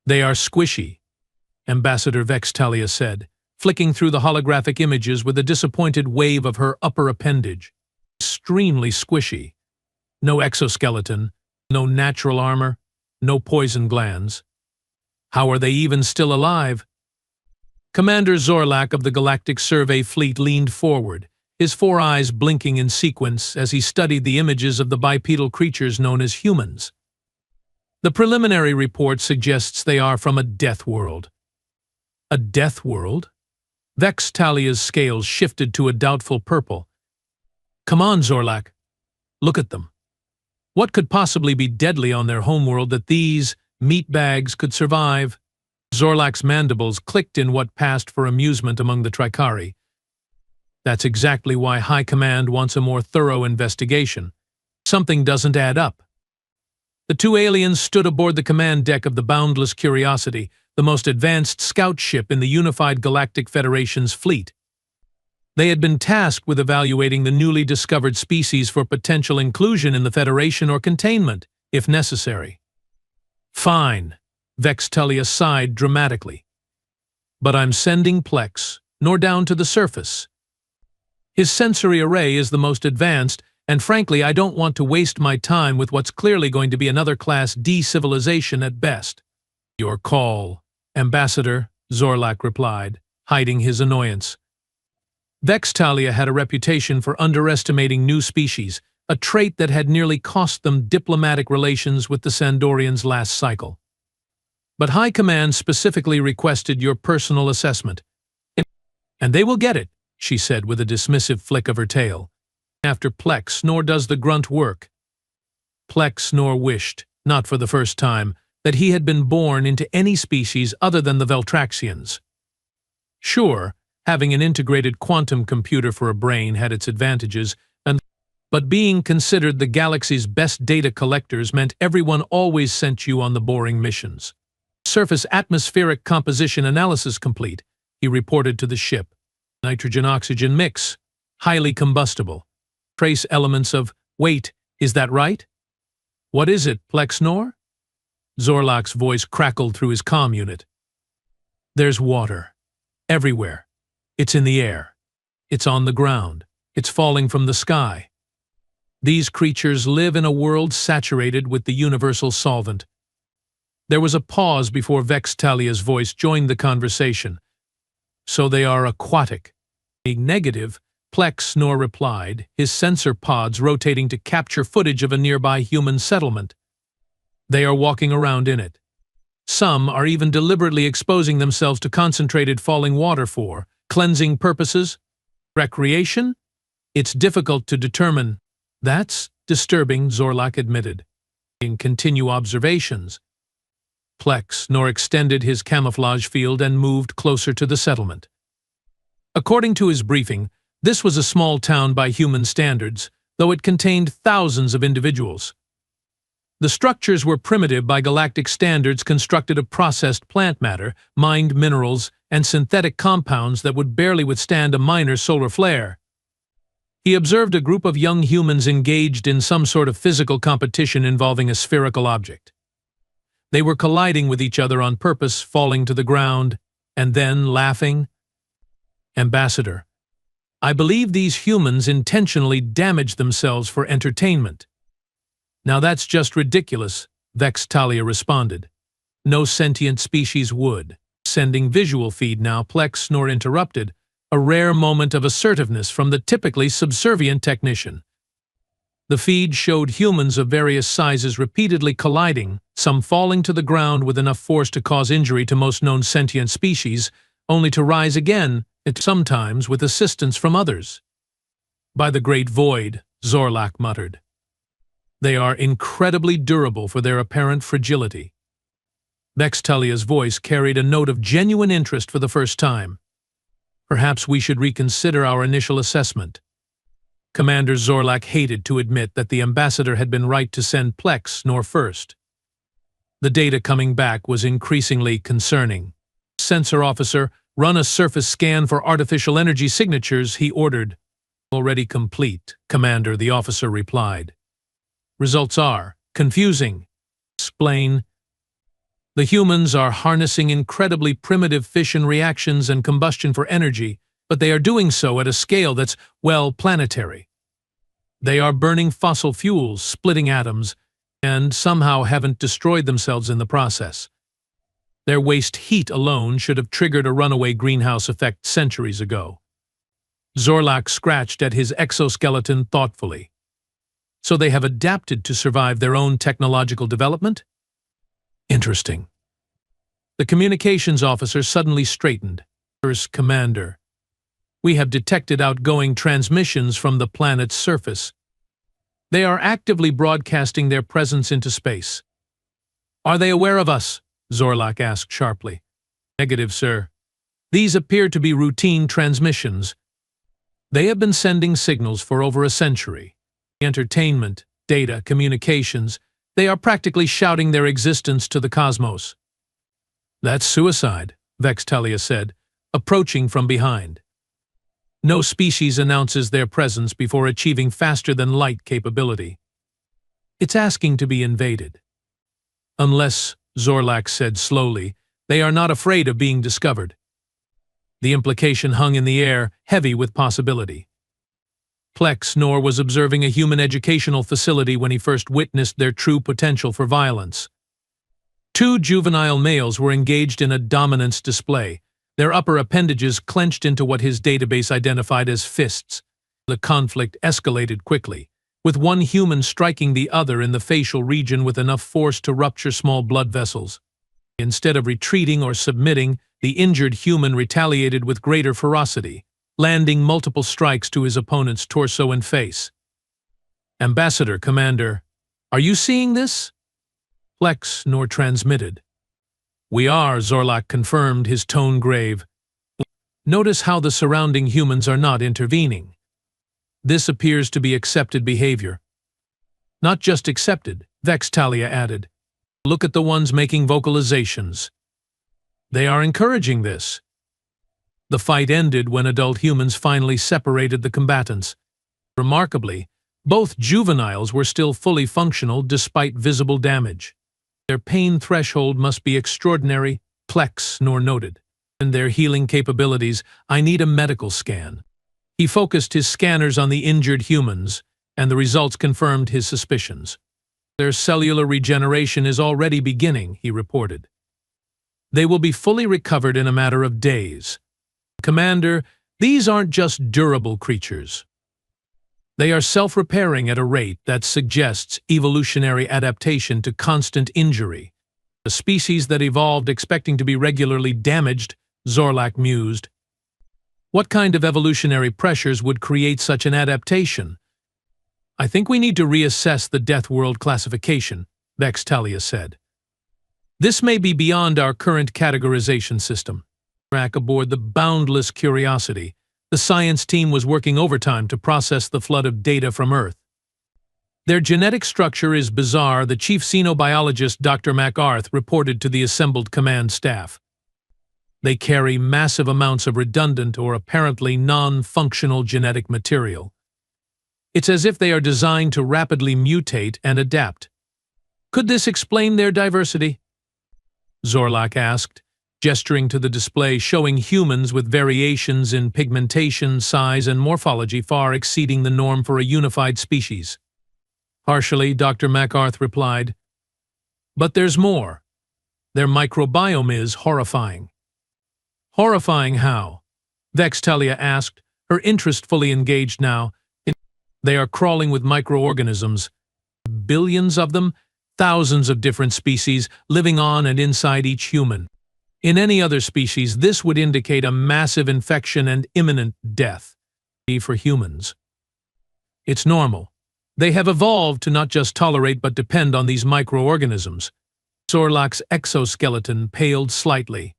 They are squishy, Ambassador Vextalia said, flicking through the holographic images with a disappointed wave of her upper appendage. Extremely squishy. No exoskeleton, no natural armor, no poison glands. How are they even still alive? Commander Zorlak of the Galactic Survey Fleet leaned forward, his four eyes blinking in sequence as he studied the images of the bipedal creatures known as humans. The preliminary report suggests they are from a death world. A death world? Vextalia's scales shifted to a doubtful purple. Come on, Zorlak. Look at them. What could possibly be deadly on their homeworld that these meatbags could survive? Zorlak's mandibles clicked in what passed for amusement among the Tricari. That's exactly why High Command wants a more thorough investigation. Something doesn't add up. The two aliens stood aboard the command deck of the Boundless Curiosity, the most advanced scout ship in the Unified Galactic Federation's fleet. They had been tasked with evaluating the newly discovered species for potential inclusion in the Federation or containment, if necessary. Fine, Vextalia sighed dramatically. But I'm sending Plex, nor down to the surface. His sensory array is the most advanced, and frankly I don't want to waste my time with what's clearly going to be another Class D civilization at best. Your call, Ambassador, Zorlak replied, hiding his annoyance. Vextalia had a reputation for underestimating new species, a trait that had nearly cost them diplomatic relations with the Sandorians last cycle. But High Command specifically requested your personal assessment. And they will get it, she said with a dismissive flick of her tail. After Plex, nor does the grunt work. Plex nor wished, not for the first time, that he had been born into any species other than the Veltraxians. Sure, having an integrated quantum computer for a brain had its advantages, but being considered the galaxy's best data collectors meant everyone always sent you on the boring missions. Surface atmospheric composition analysis complete, he reported to the ship. Nitrogen-oxygen mix, highly combustible. Trace elements of, wait, is that right? What is it, Plexnor? Zorlak's voice crackled through his comm unit. There's water. Everywhere. It's in the air. It's on the ground. It's falling from the sky. These creatures live in a world saturated with the universal solvent. There was a pause before Vextalia's voice joined the conversation. So they are aquatic. Being negative, Plexnor replied, his sensor pods rotating to capture footage of a nearby human settlement. They are walking around in it. Some are even deliberately exposing themselves to concentrated falling water for cleansing purposes. Recreation? It's difficult to determine. That's disturbing, Zorlak admitted. Continue observations. Plexnor extended his camouflage field and moved closer to the settlement. According to his briefing, this was a small town by human standards, though it contained thousands of individuals. The structures were primitive by galactic standards, constructed of processed plant matter, mined minerals, and synthetic compounds that would barely withstand a minor solar flare. He observed a group of young humans engaged in some sort of physical competition involving a spherical object. They were colliding with each other on purpose, falling to the ground, and then laughing. Ambassador, I believe these humans intentionally damaged themselves for entertainment. Now that's just ridiculous, Vextalia responded. No sentient species would. Sending visual feed now, Plexnor interrupted, a rare moment of assertiveness from the typically subservient technician. The feed showed humans of various sizes repeatedly colliding, some falling to the ground with enough force to cause injury to most known sentient species, only to rise again, sometimes with assistance from others. By the Great Void, Zorlak muttered. They are incredibly durable for their apparent fragility. Vextalia's voice carried a note of genuine interest for the first time. Perhaps we should reconsider our initial assessment. Commander Zorlak hated to admit that the ambassador had been right to send Plexnor first. The data coming back was increasingly concerning. Sensor officer, run a surface scan for artificial energy signatures, he ordered. Already complete, Commander, the officer replied. Results are confusing. Explain. The humans are harnessing incredibly primitive fission reactions and combustion for energy, but they are doing so at a scale that's, well, planetary. They are burning fossil fuels, splitting atoms, and somehow haven't destroyed themselves in the process. Their waste heat alone should have triggered a runaway greenhouse effect centuries ago. Zorlak scratched at his exoskeleton thoughtfully. So they have adapted to survive their own technological development? Interesting. The communications officer suddenly straightened. Commander, we have detected outgoing transmissions from the planet's surface. They are actively broadcasting their presence into space. Are they aware of us? Zorlak asked sharply. Negative, sir. These appear to be routine transmissions. They have been sending signals for over a century. Entertainment, data, communications, they are practically shouting their existence to the cosmos. That's suicide, Vextalia said, approaching from behind. No species announces their presence before achieving faster-than-light capability. It's asking to be invaded. Unless, Zorlak said slowly, they are not afraid of being discovered. The implication hung in the air, heavy with possibility. Plex Nor was observing a human educational facility when he first witnessed their true potential for violence. Two juvenile males were engaged in a dominance display, their upper appendages clenched into what his database identified as fists. The conflict escalated quickly, with one human striking the other in the facial region with enough force to rupture small blood vessels. Instead of retreating or submitting, the injured human retaliated with greater ferocity, landing multiple strikes to his opponent's torso and face. Ambassador, Commander, are you seeing this? Plex Nor transmitted. We are, Zorlak confirmed, his tone grave. Notice how the surrounding humans are not intervening. This appears to be accepted behavior. Not just accepted, Vextalia added. Look at the ones making vocalizations. They are encouraging this. The fight ended when adult humans finally separated the combatants. Remarkably, both juveniles were still fully functional despite visible damage. Their pain threshold must be extraordinary, Plex Nor noted. And their healing capabilities, I need a medical scan. He focused his scanners on the injured humans, and the results confirmed his suspicions. Their cellular regeneration is already beginning, he reported. They will be fully recovered in a matter of days. Commander, these aren't just durable creatures. They are self-repairing at a rate that suggests evolutionary adaptation to constant injury. A species that evolved expecting to be regularly damaged, Zorlak mused. What kind of evolutionary pressures would create such an adaptation? I think we need to reassess the Death World classification, Vextalia said. This may be beyond our current categorization system. Aboard the Boundless Curiosity, the science team was working overtime to process the flood of data from Earth. Their genetic structure is bizarre, the chief xenobiologist Dr. MacArthur reported to the assembled command staff. They carry massive amounts of redundant or apparently non-functional genetic material. It's as if they are designed to rapidly mutate and adapt. Could this explain their diversity? Zorlak asked, gesturing to the display showing humans with variations in pigmentation, size, and morphology far exceeding the norm for a unified species. Partially, Dr. MacArthur replied. But there's more. Their microbiome is horrifying. Horrifying how? Vextalia asked, her interest fully engaged now. They are crawling with microorganisms. Billions of them, thousands of different species living on and inside each human. In any other species, this would indicate a massive infection and imminent death. For humans. It's normal. They have evolved to not just tolerate but depend on these microorganisms. Zorlak's exoskeleton paled slightly.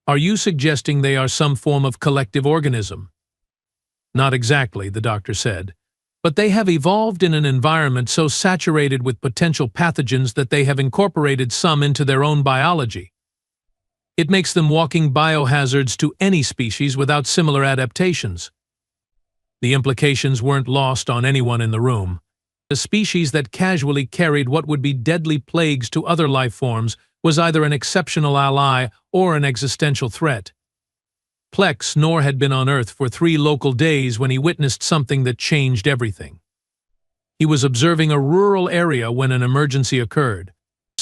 Are you suggesting they are some form of collective organism? Not exactly, the doctor said. But they have evolved in an environment so saturated with potential pathogens that they have incorporated some into their own biology. It makes them walking biohazards to any species without similar adaptations. The implications weren't lost on anyone in the room. The species that casually carried what would be deadly plagues to other life forms was either an exceptional ally or an existential threat. Plex Nor had been on Earth for 3 local days when he witnessed something that changed everything. He was observing a rural area when an emergency occurred.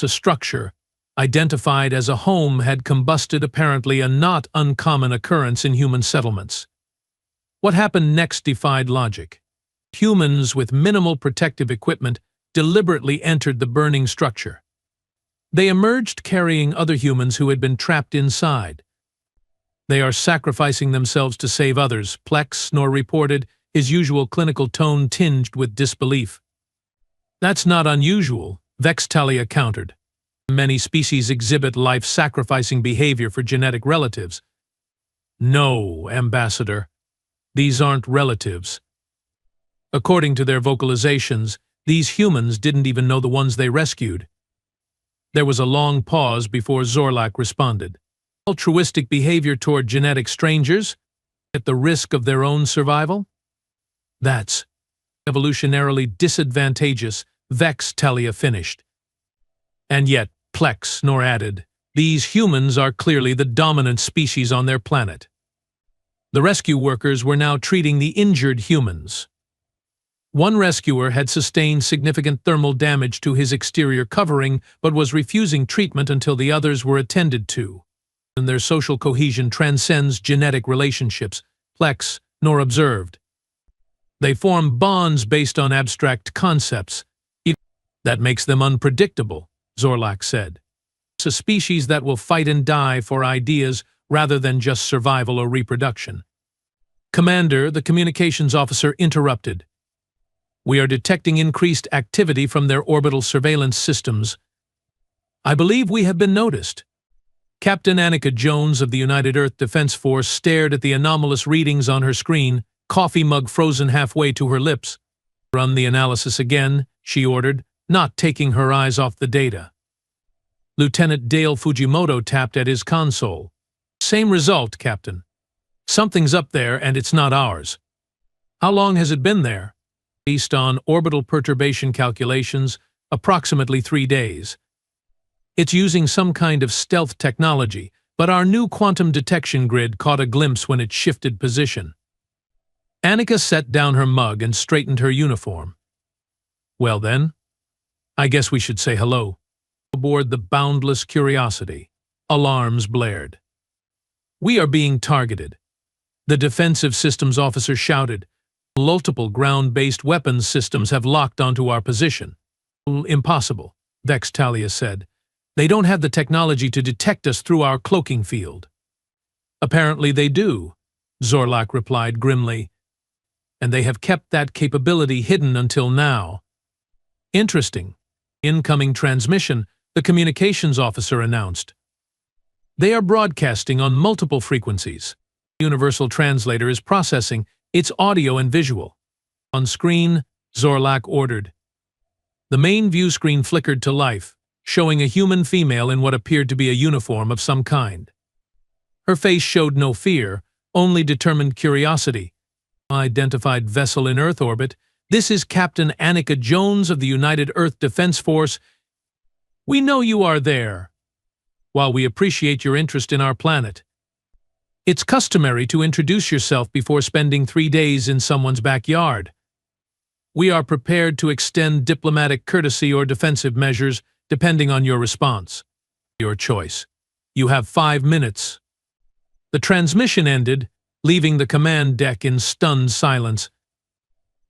A structure, identified as a home, had combusted, apparently a not uncommon occurrence in human settlements. What happened next defied logic. Humans with minimal protective equipment deliberately entered the burning structure. They emerged carrying other humans who had been trapped inside. They are sacrificing themselves to save others, Plex Nor reported, his usual clinical tone tinged with disbelief. That's not unusual, Vextalia countered. Many species exhibit life-sacrificing behavior for genetic relatives. No, Ambassador. These aren't relatives. According to their vocalizations, these humans didn't even know the ones they rescued. There was a long pause before Zorlak responded. Altruistic behavior toward genetic strangers, at the risk of their own survival? That's evolutionarily disadvantageous, Vextalia finished. And yet, Plex Nor added, these humans are clearly the dominant species on their planet. The rescue workers were now treating the injured humans. One rescuer had sustained significant thermal damage to his exterior covering but was refusing treatment until the others were attended to. And their social cohesion transcends genetic relationships, Plex Nor observed. They form bonds based on abstract concepts. That makes them unpredictable, Zorlak said. It's a species that will fight and die for ideas rather than just survival or reproduction. Commander, the communications officer interrupted. We are detecting increased activity from their orbital surveillance systems. I believe we have been noticed. Captain Annika Jones of the United Earth Defense Force stared at the anomalous readings on her screen, coffee mug frozen halfway to her lips. Run the analysis again, she ordered, not taking her eyes off the data. Lieutenant Dale Fujimoto tapped at his console. Same result, Captain. Something's up there and it's not ours. How long has it been there? Based on orbital perturbation calculations, approximately 3 days. It's using some kind of stealth technology, but our new quantum detection grid caught a glimpse when it shifted position. Annika set down her mug and straightened her uniform. Well then, I guess we should say hello. Aboard the Boundless Curiosity, alarms blared. We are being targeted, the defensive systems officer shouted. Multiple ground-based weapons systems have locked onto our position. Impossible, Vextalia said. They don't have the technology to detect us through our cloaking field. Apparently they do, Zorlak replied grimly. And they have kept that capability hidden until now. Interesting. Incoming transmission, the communications officer announced. They are broadcasting on multiple frequencies. The Universal Translator is processing its audio and visual. On screen, Zorlak ordered. The main view screen flickered to life, showing a human female in what appeared to be a uniform of some kind. Her face showed no fear, only determined curiosity. Identified vessel in Earth orbit, this is Captain Annika Jones of the United Earth Defense Force. We know you are there. While we appreciate your interest in our planet, it's customary to introduce yourself before spending 3 days in someone's backyard. We are prepared to extend diplomatic courtesy or defensive measures depending on your response. Your choice. You have 5 minutes. The transmission ended, leaving the command deck in stunned silence.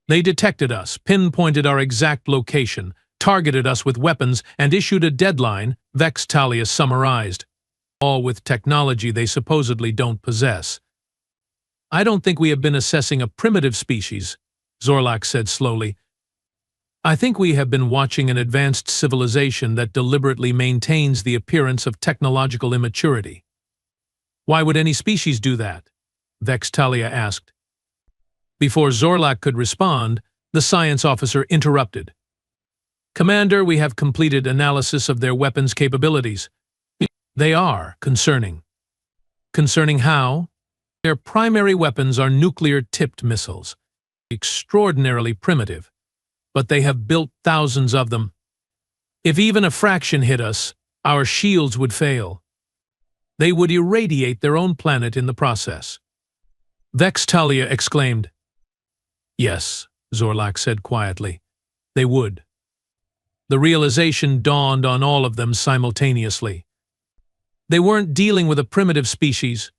They detected us, pinpointed our exact location, targeted us with weapons, and issued a deadline, Vextalia summarized. All with technology they supposedly don't possess. I don't think we have been assessing a primitive species, Zorlak said slowly. I think we have been watching an advanced civilization that deliberately maintains the appearance of technological immaturity. Why would any species do that? Vextalia asked. Before Zorlak could respond, the science officer interrupted. Commander, we have completed analysis of their weapons capabilities. They are concerning. Concerning how? Their primary weapons are nuclear-tipped missiles, extraordinarily primitive, but they have built thousands of them. If even a fraction hit us, Our shields would fail. They would irradiate their own planet in the process. Vextalia exclaimed. Yes, Zorlak said quietly. They would. The realization dawned on all of them simultaneously. They weren't dealing with a primitive species.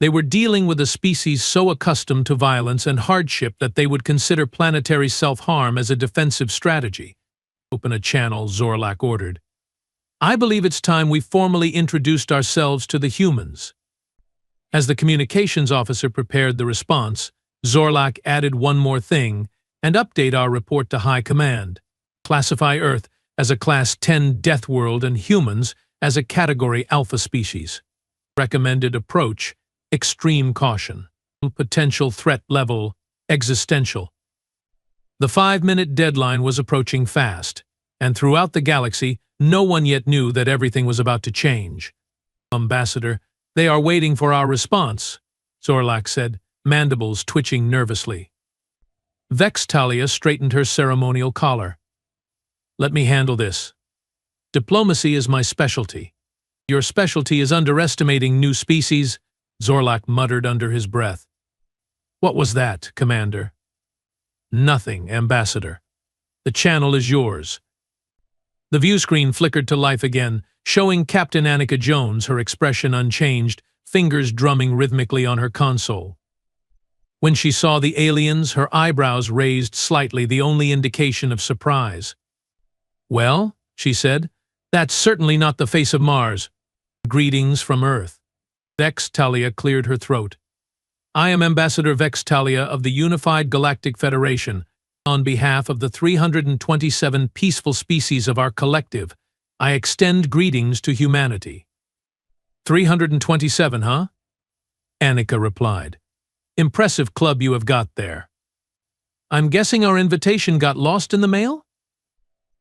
They were dealing with a species so accustomed to violence and hardship that they would consider planetary self-harm as a defensive strategy. Open a channel, Zorlak ordered. I believe it's time we formally introduced ourselves to the humans. As the communications officer prepared the response, Zorlak added one more thing and update our report to High Command. Classify Earth as a Class 10 death world and humans as a Category Alpha species. Recommended approach, extreme caution. Potential threat level, existential. The 5-minute deadline was approaching fast, and throughout the galaxy, no one yet knew that everything was about to change. Ambassador, they are waiting for our response, Zorlak said, mandibles twitching nervously. Vextalia straightened her ceremonial collar. Let me handle this. Diplomacy is my specialty. Your specialty is underestimating new species, Zorlak muttered under his breath. What was that, Commander? Nothing, Ambassador. The channel is yours. The view screen flickered to life again, showing Captain Annika Jones, her expression unchanged, fingers drumming rhythmically on her console. When she saw the aliens, her eyebrows raised slightly, the only indication of surprise. Well, she said, that's certainly not the face of Mars. Greetings from Earth. Vextalia cleared her throat. I am Ambassador Vextalia of the Unified Galactic Federation. On behalf of the 327 peaceful species of our collective, I extend greetings to humanity. 327, huh? Annika replied. Impressive club you have got there. I'm guessing our invitation got lost in the mail?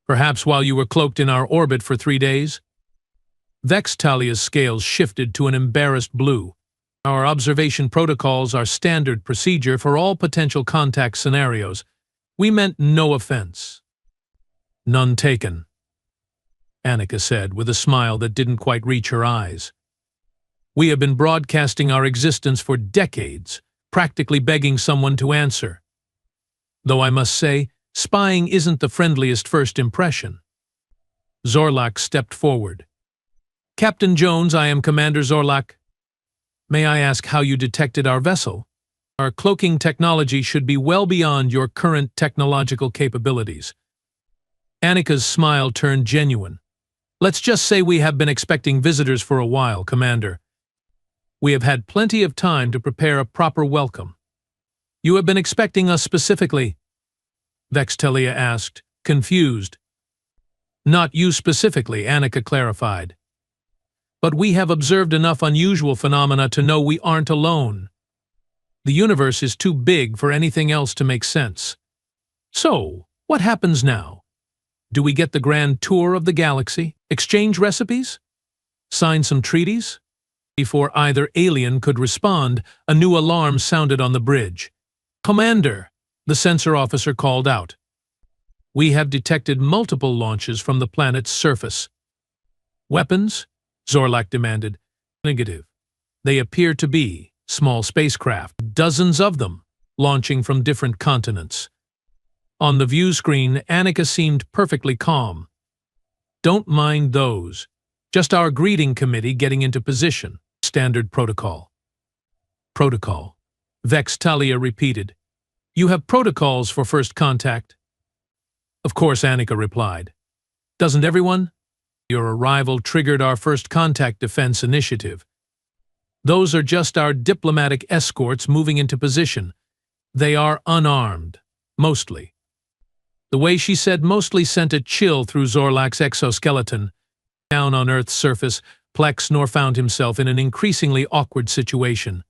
Perhaps while you were cloaked in our orbit for 3 days? Vextalia's scales shifted to an embarrassed blue. Our observation protocols are standard procedure for all potential contact scenarios. We meant no offense. None taken, Annika said with a smile that didn't quite reach her eyes. We have been broadcasting our existence for decades, practically begging someone to answer. Though I must say, spying isn't the friendliest first impression. Zorlak stepped forward. Captain Jones, I am Commander Zorlak. May I ask how you detected our vessel? Our cloaking technology should be well beyond your current technological capabilities. Annika's smile turned genuine. Let's just say we have been expecting visitors for a while, Commander. We have had plenty of time to prepare a proper welcome. You have been expecting us specifically? Vextalia asked, confused. Not you specifically, Annika clarified. But we have observed enough unusual phenomena to know we aren't alone. The universe is too big for anything else to make sense. So, what happens now? Do we get the grand tour of the galaxy, exchange recipes, sign some treaties? Before either alien could respond, a new alarm sounded on the bridge. Commander, the sensor officer called out. We have detected multiple launches from the planet's surface. Weapons? Zorlak demanded. Negative. They appear to be small spacecraft, dozens of them, launching from different continents. On the view screen, Annika seemed perfectly calm. Don't mind those. Just our greeting committee getting into position. Standard protocol. Protocol. Vextalia repeated. You have protocols for first contact? Of course, Annika replied. Doesn't everyone? Your arrival triggered our first contact defense initiative. Those are just our diplomatic escorts moving into position. They are unarmed, mostly. The way she said mostly sent a chill through Zorlak's exoskeleton. Down on Earth's surface, Plex Nor found himself in an increasingly awkward situation.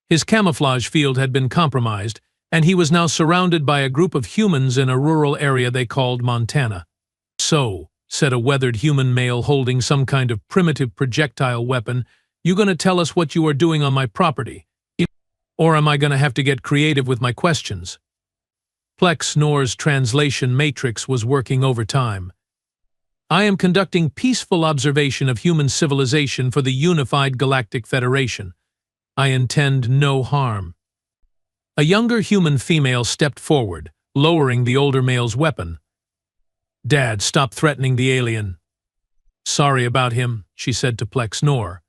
His camouflage field had been compromised, and he was now surrounded by a group of humans in a rural area they called Montana. So, said a weathered human male holding some kind of primitive projectile weapon, you gonna tell us what you are doing on my property? Or am I gonna have to get creative with my questions? Plex Nor's translation matrix was working overtime. I am conducting peaceful observation of human civilization for the Unified Galactic Federation. I intend no harm. A younger human female stepped forward, lowering the older male's weapon. Dad, stop threatening the alien. Sorry about him, she said to Plex Nor.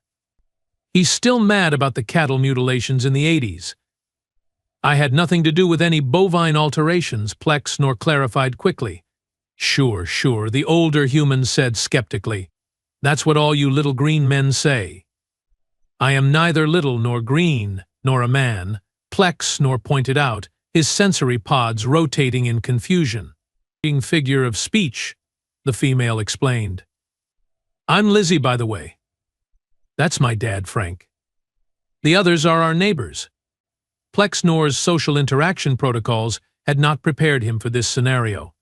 He's still mad about the cattle mutilations in the 80s. I had nothing to do with any bovine alterations, Plex Nor clarified quickly. Sure, the older human said skeptically. That's what all you little green men say. I am neither little nor green, nor a man, Plex Nor pointed out, his sensory pods rotating in confusion. Figure of speech, the female explained. I'm Lizzie, by the way. That's my dad, Frank. The others are our neighbors. Plex Nor's social interaction protocols had not prepared him for this scenario.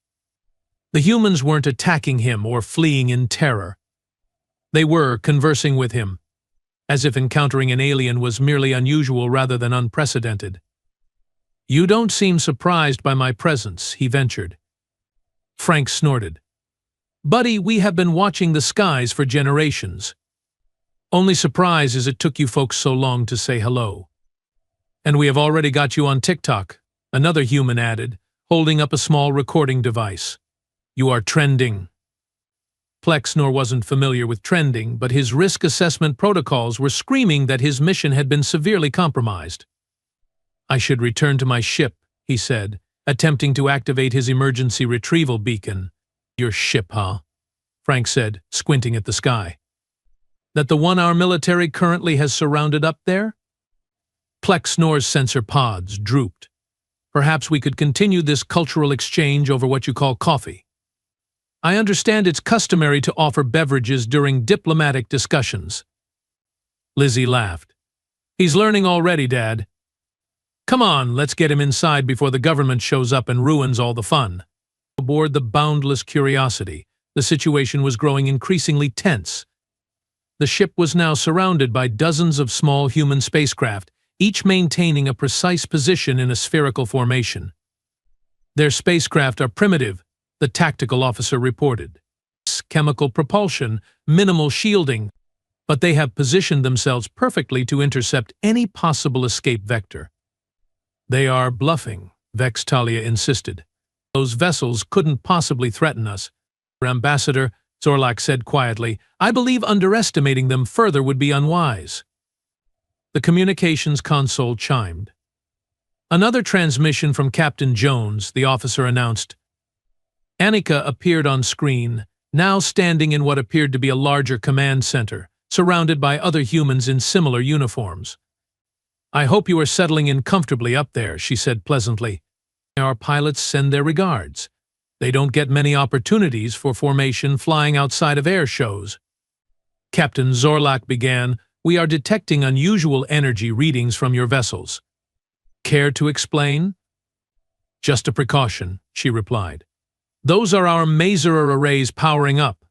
The humans weren't attacking him or fleeing in terror. They were conversing with him, as if encountering an alien was merely unusual rather than unprecedented. You don't seem surprised by my presence, he ventured. Frank snorted. Buddy, we have been watching the skies for generations. Only surprise is it took you folks so long to say hello. And we have already got you on TikTok, another human added, holding up a small recording device. You are trending. Plex Nor wasn't familiar with trending, but his risk assessment protocols were screaming that his mission had been severely compromised. I should return to my ship, he said, attempting to activate his emergency retrieval beacon. Your ship, huh? Frank said, squinting at the sky. That the one our military currently has surrounded up there? Plex Nor's sensor pods drooped. Perhaps we could continue this cultural exchange over what you call coffee. I understand it's customary to offer beverages during diplomatic discussions. Lizzie laughed. He's learning already, Dad. Come on, let's get him inside before the government shows up and ruins all the fun. Aboard the Boundless Curiosity, the situation was growing increasingly tense. The ship was now surrounded by dozens of small human spacecraft, each maintaining a precise position in a spherical formation. Their spacecraft are primitive, the tactical officer reported. Chemical propulsion, minimal shielding, but they have positioned themselves perfectly to intercept any possible escape vector. They are bluffing, Vex Talia insisted. Those vessels couldn't possibly threaten us. Ambassador, Zorlak said quietly, I believe underestimating them further would be unwise. The communications console chimed. Another transmission from Captain Jones, the officer announced. Annika appeared on screen, now standing in what appeared to be a larger command center, surrounded by other humans in similar uniforms. I hope you are settling in comfortably up there, she said pleasantly. Our pilots send their regards. They don't get many opportunities for formation flying outside of air shows. Captain Zorlak began, we are detecting unusual energy readings from your vessels. Care to explain? Just a precaution, she replied. Those are our maser arrays powering up.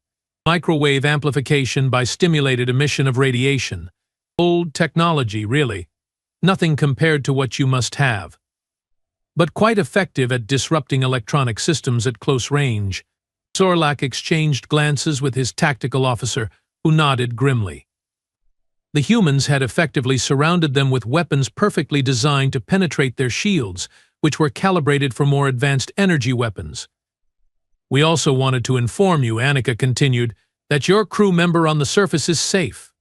Microwave amplification by stimulated emission of radiation. Old technology, really. Nothing compared to what you must have. But quite effective at disrupting electronic systems at close range. Zorlak exchanged glances with his tactical officer, who nodded grimly. The humans had effectively surrounded them with weapons perfectly designed to penetrate their shields, which were calibrated for more advanced energy weapons. We also wanted to inform you, Annika continued, that your crew member on the surface is safe.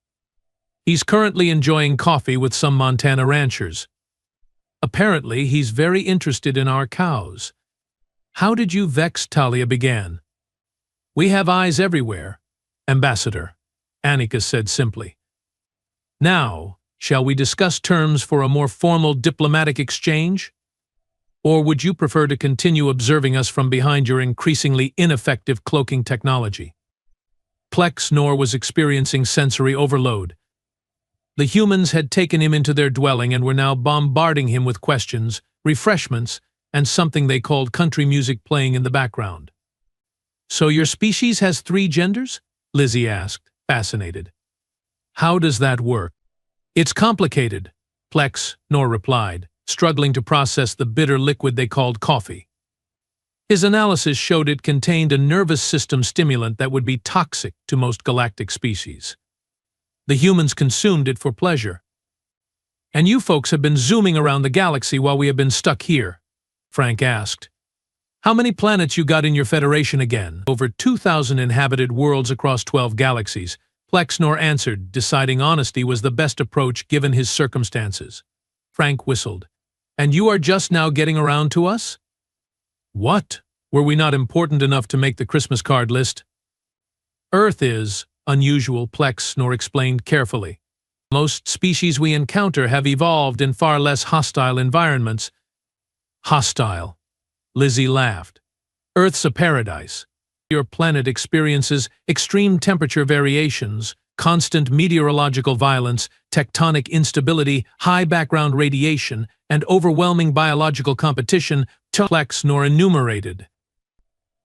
He's currently enjoying coffee with some Montana ranchers. Apparently, he's very interested in our cows. How did you vex? Talia began. We have eyes everywhere, Ambassador, Annika said simply. Now, shall we discuss terms for a more formal diplomatic exchange? Or would you prefer to continue observing us from behind your increasingly ineffective cloaking technology? Plex Nor was experiencing sensory overload. The humans had taken him into their dwelling and were now bombarding him with questions, refreshments, and something they called country music playing in the background. So your species has 3 genders? Lizzie asked, fascinated. How does that work? It's complicated, Plex Nor replied, struggling to process the bitter liquid they called coffee. His analysis showed it contained a nervous system stimulant that would be toxic to most galactic species. The humans consumed it for pleasure. "And you folks have been zooming around the galaxy while we have been stuck here?" Frank asked. "How many planets you got in your Federation again?" "Over 2,000 inhabited worlds across 12 galaxies," Plexnor answered, deciding honesty was the best approach given his circumstances. Frank whistled. "And you are just now getting around to us?" "What? Were we not important enough to make the Christmas card list?" "Earth is unusual," Plexnor explained carefully. "Most species we encounter have evolved in far less hostile environments." "Hostile?" Lizzie laughed. "Earth's a paradise. Your planet experiences extreme temperature variations, constant meteorological violence, tectonic instability, high background radiation, and overwhelming biological competition," Plexnor enumerated.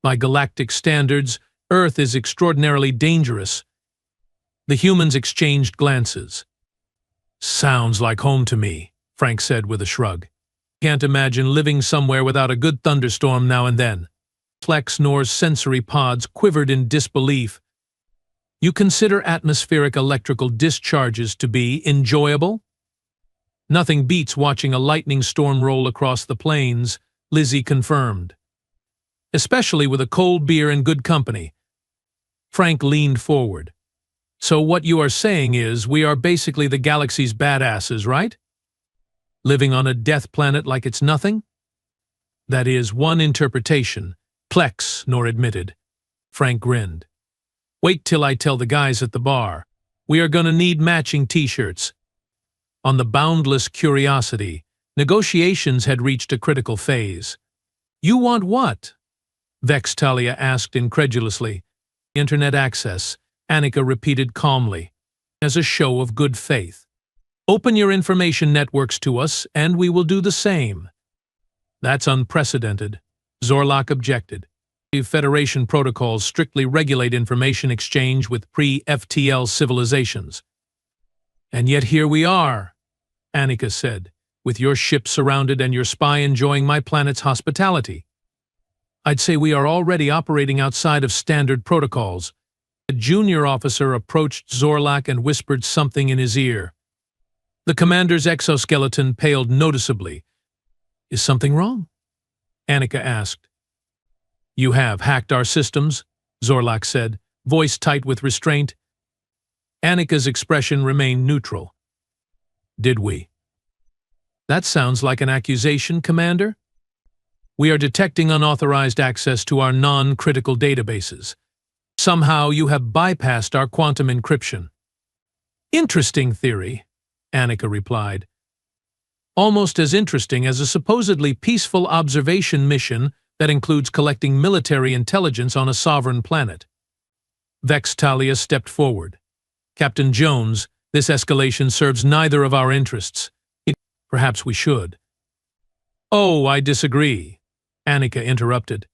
"By galactic standards, Earth is extraordinarily dangerous." The humans exchanged glances. "Sounds like home to me," Frank said with a shrug. "Can't imagine living somewhere without a good thunderstorm now and then." Plexnor's sensory pods quivered in disbelief. "You consider atmospheric electrical discharges to be enjoyable?" "Nothing beats watching a lightning storm roll across the plains," Lizzie confirmed. "Especially with a cold beer and good company." Frank leaned forward. "So what you are saying is we are basically the galaxy's badasses, right? Living on a death planet like it's nothing?" "That is one interpretation," Plexnor admitted. Frank grinned. "Wait till I tell the guys at the bar. We are gonna need matching t-shirts." On the Boundless Curiosity, negotiations had reached a critical phase. "You want what?" Vextalia asked incredulously. "Internet access," Annika repeated calmly, as a show of good faith. "Open your information networks to us, and we will do the same." "That's unprecedented," Zorlak objected. "Federation protocols strictly regulate information exchange with pre-FTL civilizations." "And yet here we are," Annika said, "with your ship surrounded and your spy enjoying my planet's hospitality." "I'd say we are already operating outside of standard protocols." A junior officer approached Zorlak and whispered something in his ear. The commander's exoskeleton paled noticeably. "Is something wrong?" Annika asked. "You have hacked our systems," Zorlak said, voice tight with restraint. Annika's expression remained neutral. "Did we?" "That sounds like an accusation, Commander." "We are detecting unauthorized access to our non-critical databases. Somehow you have bypassed our quantum encryption." "Interesting theory," Annika replied. "Almost as interesting as a supposedly peaceful observation mission that includes collecting military intelligence on a sovereign planet." Vextalia stepped forward. "Captain Jones, this escalation serves neither of our interests. Perhaps we should." "Oh, I disagree," Annika interrupted.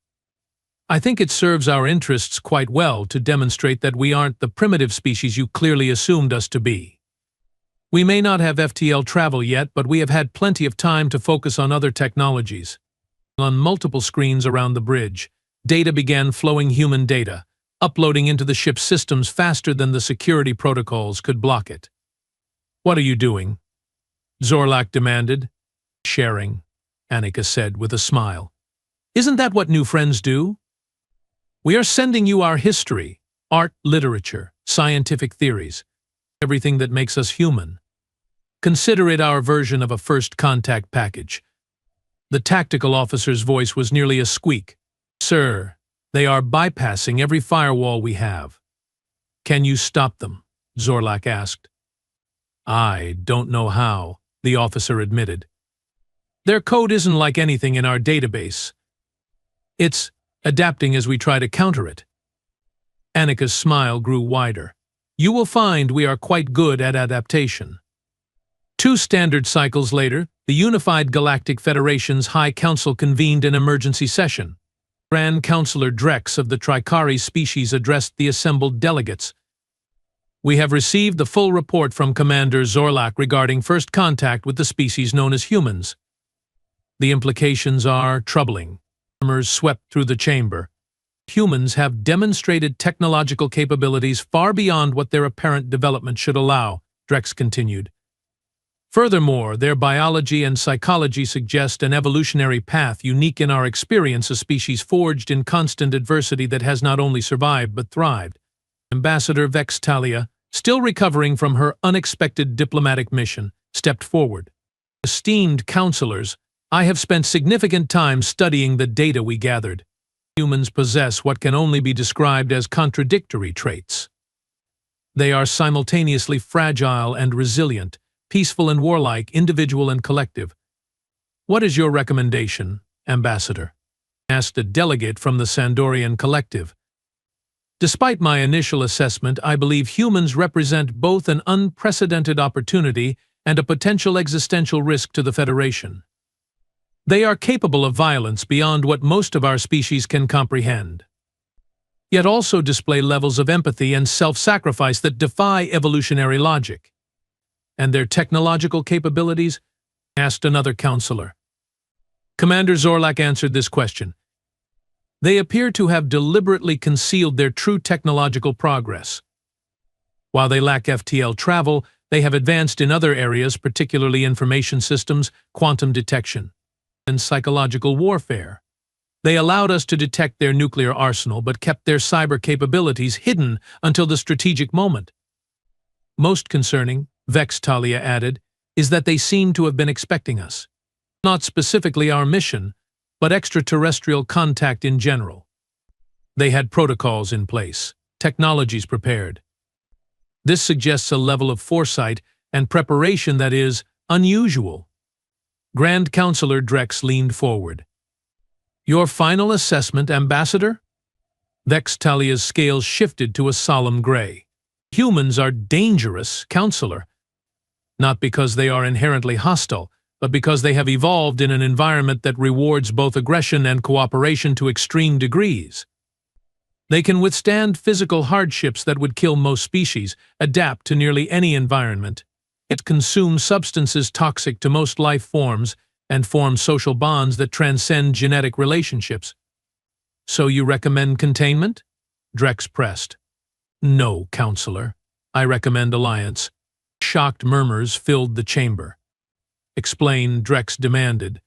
"I think it serves our interests quite well to demonstrate that we aren't the primitive species you clearly assumed us to be. We may not have FTL travel yet, but we have had plenty of time to focus on other technologies." On multiple screens around the bridge, data began flowing, human data, uploading into the ship's systems faster than the security protocols could block it. "What are you doing?" Zorlak demanded. "Sharing," Annika said with a smile. "Isn't that what new friends do?" "We are sending you our history, art, literature, scientific theories, everything that makes us human. Consider it our version of a first contact package." The tactical officer's voice was nearly a squeak. "Sir, they are bypassing every firewall we have." "Can you stop them?" Zorlak asked. "I don't know how," the officer admitted. "Their code isn't like anything in our database. It's adapting as we try to counter it." Annika's smile grew wider. "You will find we are quite good at adaptation." 2 standard cycles later, the Unified Galactic Federation's High Council convened an emergency session. Grand Counselor Drex of the Tricari species addressed the assembled delegates. "We have received the full report from Commander Zorlak regarding first contact with the species known as humans. The implications are troubling. Murmurs swept through the chamber. Humans have demonstrated technological capabilities far beyond what their apparent development should allow, Drex continued. Furthermore, their biology and psychology suggest an evolutionary path unique in our experience, a species forged in constant adversity that has not only survived but thrived. Ambassador Vextalia, still recovering from her unexpected diplomatic mission, stepped forward. Esteemed counselors, I have spent significant time studying the data we gathered. Humans possess what can only be described as contradictory traits. They are simultaneously fragile and resilient, peaceful and warlike, individual and collective. What is your recommendation, Ambassador? Asked a delegate from the Sandorian collective. Despite my initial assessment, I believe humans represent both an unprecedented opportunity and a potential existential risk to the Federation. They are capable of violence beyond what most of our species can comprehend, yet also display levels of empathy and self-sacrifice that defy evolutionary logic. And their technological capabilities? Asked another counselor. Commander Zorlak answered this question. They appear to have deliberately concealed their true technological progress. While they lack FTL travel, they have advanced in other areas, particularly information systems, quantum detection, and psychological warfare. They allowed us to detect their nuclear arsenal but kept their cyber capabilities hidden until the strategic moment. Most concerning, Vextalia added, is that they seem to have been expecting us. Not specifically our mission, but extraterrestrial contact in general. They had protocols in place, technologies prepared. This suggests a level of foresight and preparation that is unusual. Grand Counselor Drex leaned forward. Your final assessment, Ambassador? Vextalia's scales shifted to a solemn gray. Humans are dangerous, Counselor. Not because they are inherently hostile, but because they have evolved in an environment that rewards both aggression and cooperation to extreme degrees. They can withstand physical hardships that would kill most species, adapt to nearly any environment, yet consume substances toxic to most life forms, and form social bonds that transcend genetic relationships. So you recommend containment? Drex pressed. No, Counselor. I recommend alliance. Shocked murmurs filled the chamber. Explain, Drex demanded.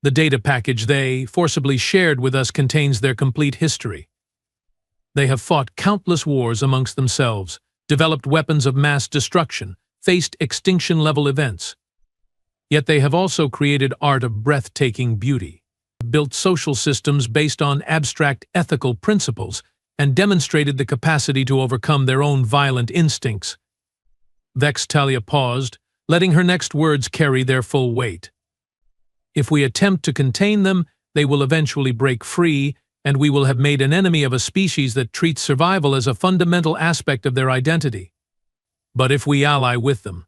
The data package they forcibly shared with us contains their complete history. They have fought countless wars amongst themselves, developed weapons of mass destruction, faced extinction-level events. Yet they have also created art of breathtaking beauty, built social systems based on abstract ethical principles, and demonstrated the capacity to overcome their own violent instincts. Vextalia paused, letting her next words carry their full weight. If we attempt to contain them, they will eventually break free, and we will have made an enemy of a species that treats survival as a fundamental aspect of their identity. But if we ally with them,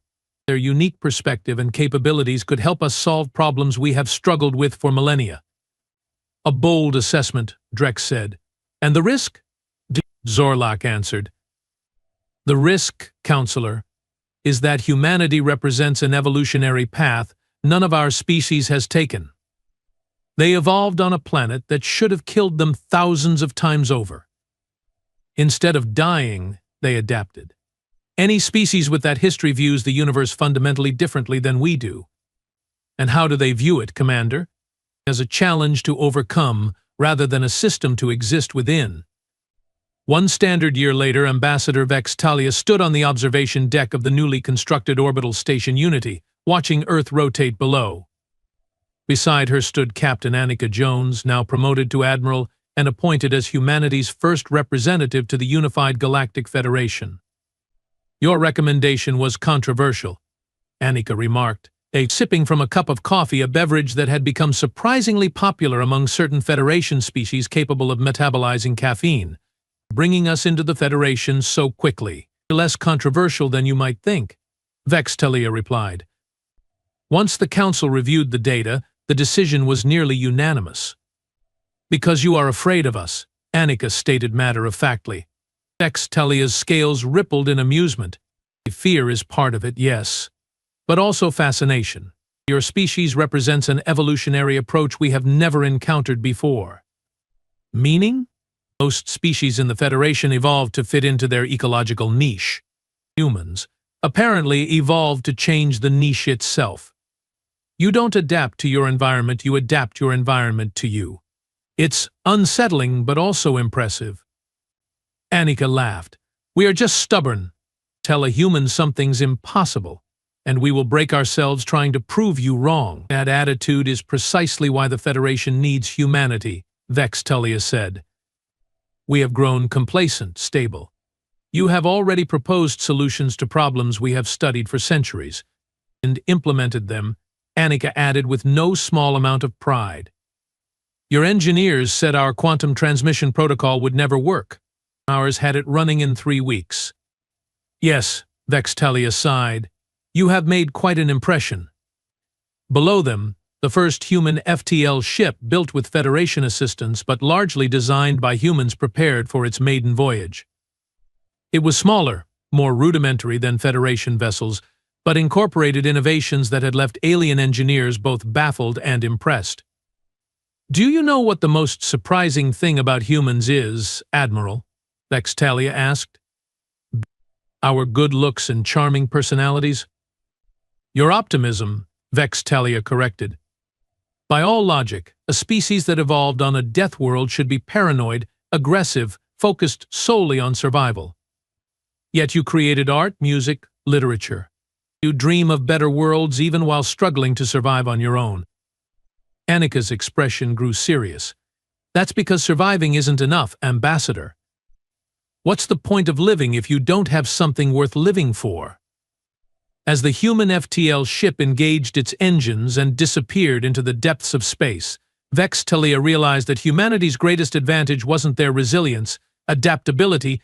their unique perspective and capabilities could help us solve problems we have struggled with for millennia. A bold assessment, Drex said. And the risk? Zorlak answered. The risk, Counselor, is that humanity represents an evolutionary path none of our species has taken. They evolved on a planet that should have killed them thousands of times over. Instead of dying, they adapted. Any species with that history views the universe fundamentally differently than we do. And how do they view it, Commander? As a challenge to overcome, rather than a system to exist within. One standard year later, Ambassador Vextalia stood on the observation deck of the newly constructed orbital station Unity, watching Earth rotate below. Beside her stood Captain Annika Jones, now promoted to Admiral and appointed as humanity's first representative to the Unified Galactic Federation. Your recommendation was controversial, Annika remarked, sipping from a cup of coffee, a beverage that had become surprisingly popular among certain Federation species capable of metabolizing caffeine, bringing us into the Federation so quickly. Less controversial than you might think, Vextalia replied. Once the Council reviewed the data, the decision was nearly unanimous. Because you are afraid of us, Annika stated matter-of-factly. Vextalia's scales rippled in amusement. Fear is part of it, yes, but also fascination. Your species represents an evolutionary approach we have never encountered before. Meaning? Most species in the Federation evolved to fit into their ecological niche. Humans, apparently, evolved to change the niche itself. You don't adapt to your environment, you adapt your environment to you. It's unsettling, but also impressive. Annika laughed. We are just stubborn. Tell a human something's impossible, and we will break ourselves trying to prove you wrong. That attitude is precisely why the Federation needs humanity, Vextalia said. We have grown complacent, stable. You have already proposed solutions to problems we have studied for centuries, and implemented them, Annika added with no small amount of pride. Your engineers said our quantum transmission protocol would never work. Ours had it running in 3 weeks. Yes, Vextalia sighed. You have made quite an impression. Below them, the first human FTL ship built with Federation assistance but largely designed by humans prepared for its maiden voyage. It was smaller, more rudimentary than Federation vessels, but incorporated innovations that had left alien engineers both baffled and impressed. Do you know what the most surprising thing about humans is, Admiral? Vextalia asked. Our good looks and charming personalities? Your optimism, Vextalia corrected. By all logic, a species that evolved on a death world should be paranoid, aggressive, focused solely on survival. Yet you created art, music, literature. You dream of better worlds even while struggling to survive on your own. Annika's expression grew serious. That's because surviving isn't enough, Ambassador. What's the point of living if you don't have something worth living for? As the human FTL ship engaged its engines and disappeared into the depths of space, Vextalia realized that humanity's greatest advantage wasn't their resilience, adaptability,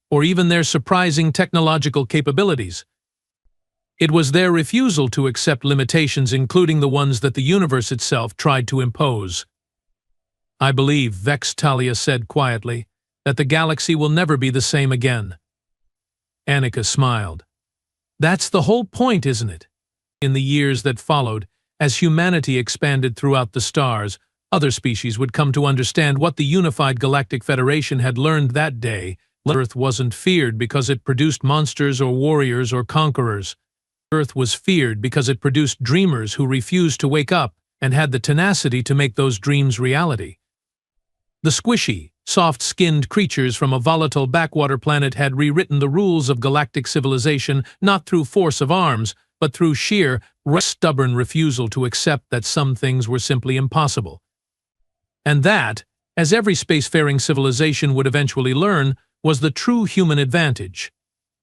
or even their surprising technological capabilities. It was their refusal to accept limitations, including the ones that the universe itself tried to impose. I believe, Vextalia said quietly, that the galaxy will never be the same again. Annika smiled. That's the whole point, isn't it? In the years that followed, as humanity expanded throughout the stars, other species would come to understand what the unified Galactic Federation had learned that day. Earth wasn't feared because it produced monsters or warriors or conquerors. Earth was feared because it produced dreamers who refused to wake up and had the tenacity to make those dreams reality. The squishy, soft-skinned creatures from a volatile backwater planet had rewritten the rules of galactic civilization not through force of arms, but through sheer, stubborn refusal to accept that some things were simply impossible. And that, as every spacefaring civilization would eventually learn, was the true human advantage.